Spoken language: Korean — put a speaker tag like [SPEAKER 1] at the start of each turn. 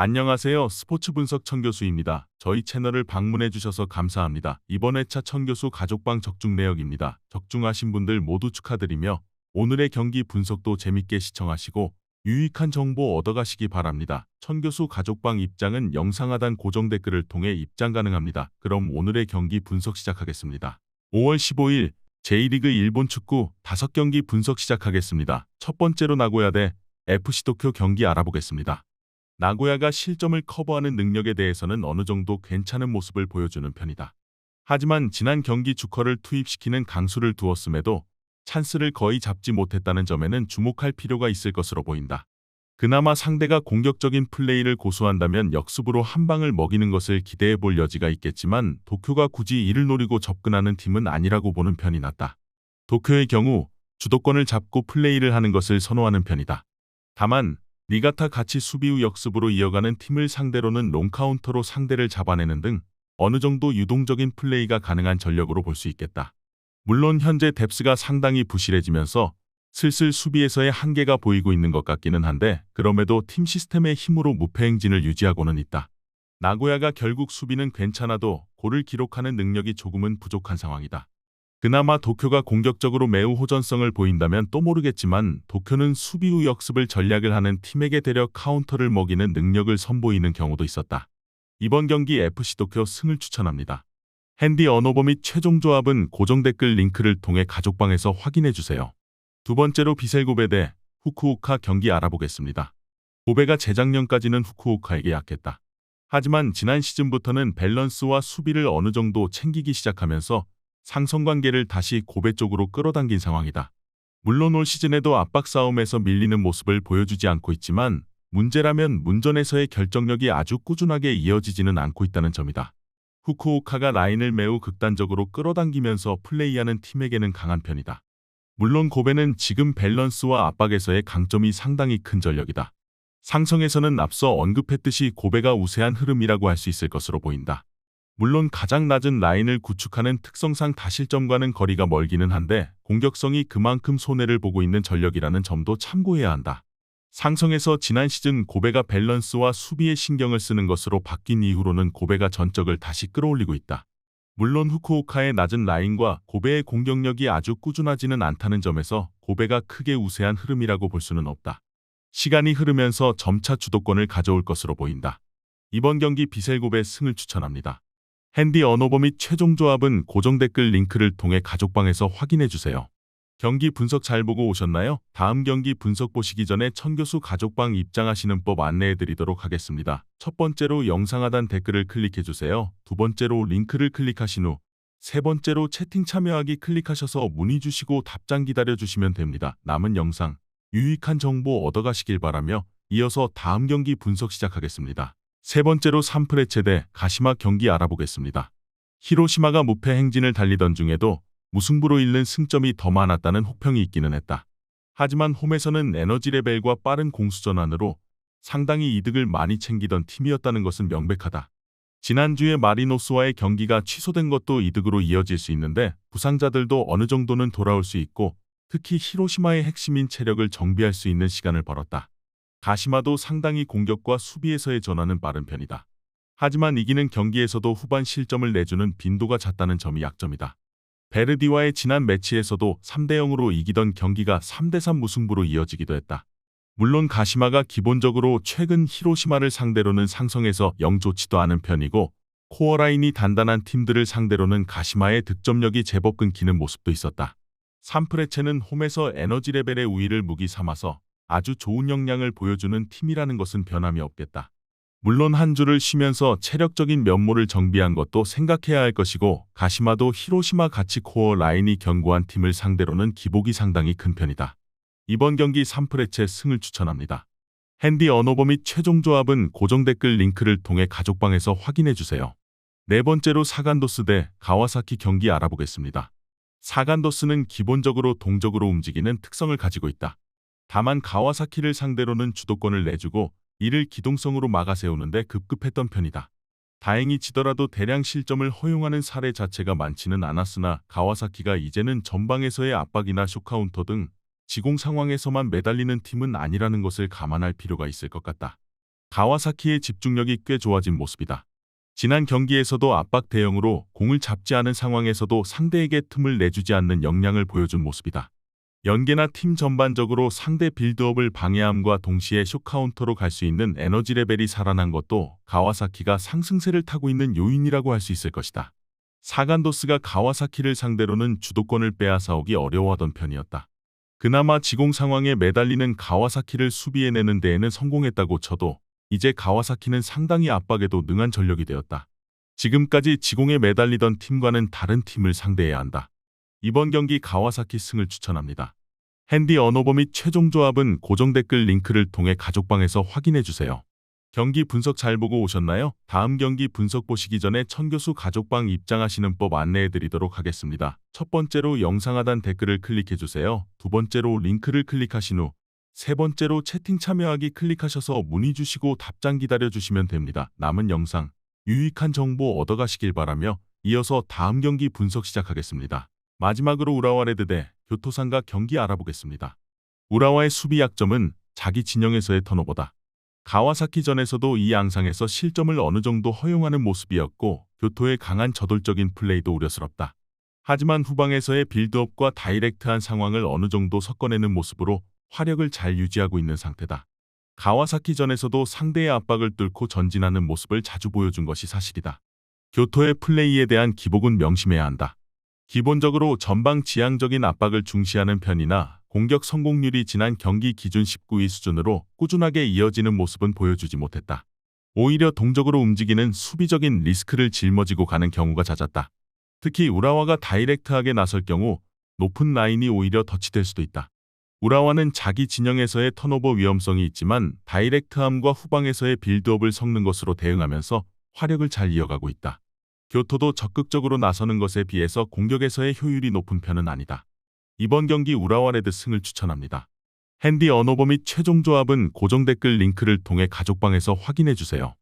[SPEAKER 1] 안녕하세요. 스포츠 분석 천교수입니다. 저희 채널을 방문해 주셔서 감사합니다. 이번 회차 천교수 가족방 적중 내역입니다. 적중하신 분들 모두 축하드리며 오늘의 경기 분석도 재밌게 시청하시고 유익한 정보 얻어가시기 바랍니다. 천교수 가족방 입장은 영상 하단 고정 댓글을 통해 입장 가능합니다. 그럼 오늘의 경기 분석 시작하겠습니다. 5월 15일 J리그 일본 축구 5경기 분석 시작하겠습니다. 첫 번째로 나고야 대 FC 도쿄 경기 알아보겠습니다. 나고야가 실점을 커버하는 능력에 대해서는 어느 정도 괜찮은 모습을 보여주는 편이다. 하지만 지난 경기 주커를 투입시키는 강수를 두었음에도 찬스를 거의 잡지 못했다는 점에는 주목할 필요가 있을 것으로 보인다. 그나마 상대가 공격적인 플레이를 고수한다면 역습으로 한 방을 먹이는 것을 기대해 볼 여지가 있겠지만 도쿄가 굳이 이를 노리고 접근하는 팀은 아니라고 보는 편이 낫다. 도쿄의 경우 주도권을 잡고 플레이를 하는 것을 선호하는 편이다. 다만 니가타 같이 수비 후 역습으로 이어가는 팀을 상대로는 롱카운터로 상대를 잡아내는 등 어느 정도 유동적인 플레이가 가능한 전력으로 볼 수 있겠다. 물론 현재 뎁스가 상당히 부실해지면서 슬슬 수비에서의 한계가 보이고 있는 것 같기는 한데 그럼에도 팀 시스템의 힘으로 무패 행진을 유지하고는 있다. 나고야가 결국 수비는 괜찮아도 골을 기록하는 능력이 조금은 부족한 상황이다. 그나마 도쿄가 공격적으로 매우 호전성을 보인다면 또 모르겠지만 도쿄는 수비 후 역습을 전략을 하는 팀에게 되려 카운터를 먹이는 능력을 선보이는 경우도 있었다. 이번 경기 FC 도쿄 승을 추천합니다. 핸디 언어버 및 최종 조합은 고정 댓글 링크를 통해 가족방에서 확인해주세요. 두 번째로 비셀고베 대 후쿠오카 경기 알아보겠습니다. 고베가 재작년까지는 후쿠오카에게 약했다. 하지만 지난 시즌부터는 밸런스와 수비를 어느 정도 챙기기 시작하면서 상성관계를 다시 고베 쪽으로 끌어당긴 상황이다. 물론 올 시즌에도 압박 싸움에서 밀리는 모습을 보여주지 않고 있지만 문제라면 문전에서의 결정력이 아주 꾸준하게 이어지지는 않고 있다는 점이다. 후쿠오카가 라인을 매우 극단적으로 끌어당기면서 플레이하는 팀에게는 강한 편이다. 물론 고베는 지금 밸런스와 압박에서의 강점이 상당히 큰 전력이다. 상성에서는 앞서 언급했듯이 고베가 우세한 흐름이라고 할 수 있을 것으로 보인다. 물론 가장 낮은 라인을 구축하는 특성상 다실점과는 거리가 멀기는 한데 공격성이 그만큼 손해를 보고 있는 전력이라는 점도 참고해야 한다. 상성에서 지난 시즌 고베가 밸런스와 수비에 신경을 쓰는 것으로 바뀐 이후로는 고베가 전적을 다시 끌어올리고 있다. 물론 후쿠오카의 낮은 라인과 고베의 공격력이 아주 꾸준하지는 않다는 점에서 고베가 크게 우세한 흐름이라고 볼 수는 없다. 시간이 흐르면서 점차 주도권을 가져올 것으로 보인다. 이번 경기 비셀고베 승을 추천합니다. 핸디 언어버 및 최종 조합은 고정 댓글 링크를 통해 가족방에서 확인해주세요. 경기 분석 잘 보고 오셨나요? 다음 경기 분석 보시기 전에 천교수 가족방 입장하시는 법 안내해드리도록 하겠습니다. 첫 번째로 영상 하단 댓글을 클릭해주세요. 두 번째로 링크를 클릭하신 후 세 번째로 채팅 참여하기 클릭하셔서 문의 주시고 답장 기다려주시면 됩니다. 남은 영상 유익한 정보 얻어가시길 바라며 이어서 다음 경기 분석 시작하겠습니다. 세 번째로 산프레체 대 가시마 경기 알아보겠습니다. 히로시마가 무패 행진을 달리던 중에도 무승부로 잃는 승점이 더 많았다는 혹평이 있기는 했다. 하지만 홈에서는 에너지 레벨과 빠른 공수 전환으로 상당히 이득을 많이 챙기던 팀이었다는 것은 명백하다. 지난주에 마리노스와의 경기가 취소된 것도 이득으로 이어질 수 있는데 부상자들도 어느 정도는 돌아올 수 있고 특히 히로시마의 핵심인 체력을 정비할 수 있는 시간을 벌었다. 가시마도 상당히 공격과 수비에서의 전환은 빠른 편이다. 하지만 이기는 경기에서도 후반 실점을 내주는 빈도가 잦다는 점이 약점이다. 베르디와의 지난 매치에서도 3대0으로 이기던 경기가 3대3 무승부로 이어지기도 했다. 물론 가시마가 기본적으로 최근 히로시마를 상대로는 상성에서 영 좋지도 않은 편이고 코어라인이 단단한 팀들을 상대로는 가시마의 득점력이 제법 끊기는 모습도 있었다. 산프레체는 홈에서 에너지 레벨의 우위를 무기 삼아서 아주 좋은 역량을 보여주는 팀이라는 것은 변함이 없겠다. 물론 한 주를 쉬면서 체력적인 면모를 정비한 것도 생각해야 할 것이고 가시마도 히로시마 같이 코어 라인이 견고한 팀을 상대로는 기복이 상당히 큰 편이다. 이번 경기 산프레체 승을 추천합니다. 핸디 언어버 및 최종 조합은 고정 댓글 링크를 통해 가족방에서 확인해주세요. 네 번째로 사간도스 대 가와사키 경기 알아보겠습니다. 사간도스는 기본적으로 동적으로 움직이는 특성을 가지고 있다. 다만 가와사키를 상대로는 주도권을 내주고 이를 기동성으로 막아세우는데 급급했던 편이다. 다행히 지더라도 대량 실점을 허용하는 사례 자체가 많지는 않았으나 가와사키가 이제는 전방에서의 압박이나 쇼카운터 등 지공 상황에서만 매달리는 팀은 아니라는 것을 감안할 필요가 있을 것 같다. 가와사키의 집중력이 꽤 좋아진 모습이다. 지난 경기에서도 압박 대응으로 공을 잡지 않은 상황에서도 상대에게 틈을 내주지 않는 역량을 보여준 모습이다. 연계나 팀 전반적으로 상대 빌드업을 방해함과 동시에 숏카운터로 갈 수 있는 에너지 레벨이 살아난 것도 가와사키가 상승세를 타고 있는 요인이라고 할 수 있을 것이다. 사간도스가 가와사키를 상대로는 주도권을 빼앗아오기 어려워하던 편이었다. 그나마 지공 상황에 매달리는 가와사키를 수비해내는 데에는 성공했다고 쳐도 이제 가와사키는 상당히 압박에도 능한 전력이 되었다. 지금까지 지공에 매달리던 팀과는 다른 팀을 상대해야 한다. 이번 경기 가와사키 승을 추천합니다. 핸디 언어버 및 최종 조합은 고정 댓글 링크를 통해 가족방에서 확인해주세요. 경기 분석 잘 보고 오셨나요? 다음 경기 분석 보시기 전에 천교수 가족방 입장하시는 법 안내해드리도록 하겠습니다. 첫 번째로 영상 하단 댓글을 클릭해주세요. 두 번째로 링크를 클릭하신 후 세 번째로 채팅 참여하기 클릭하셔서 문의 주시고 답장 기다려주시면 됩니다. 남은 영상 유익한 정보 얻어가시길 바라며 이어서 다음 경기 분석 시작하겠습니다. 마지막으로 우라와 레드 대 교토상가 경기 알아보겠습니다. 우라와의 수비 약점은 자기 진영에서의 턴오버다. 가와사키전에서도 이 양상에서 실점을 어느 정도 허용하는 모습이었고 교토의 강한 저돌적인 플레이도 우려스럽다. 하지만 후방에서의 빌드업과 다이렉트한 상황을 어느 정도 섞어내는 모습으로 화력을 잘 유지하고 있는 상태다. 가와사키전에서도 상대의 압박을 뚫고 전진하는 모습을 자주 보여준 것이 사실이다. 교토의 플레이에 대한 기복은 명심해야 한다. 기본적으로 전방 지향적인 압박을 중시하는 편이나 공격 성공률이 지난 경기 기준 19위 수준으로 꾸준하게 이어지는 모습은 보여주지 못했다. 오히려 동적으로 움직이는 수비적인 리스크를 짊어지고 가는 경우가 잦았다. 특히 우라와가 다이렉트하게 나설 경우 높은 라인이 오히려 덧치될 수도 있다. 우라와는 자기 진영에서의 턴오버 위험성이 있지만 다이렉트함과 후방에서의 빌드업을 섞는 것으로 대응하면서 화력을 잘 이어가고 있다. 교토도 적극적으로 나서는 것에 비해서 공격에서의 효율이 높은 편은 아니다. 이번 경기 우라와 레드 승을 추천합니다. 핸디 언어버 및 최종 조합은 고정 댓글 링크를 통해 가족방에서 확인해주세요.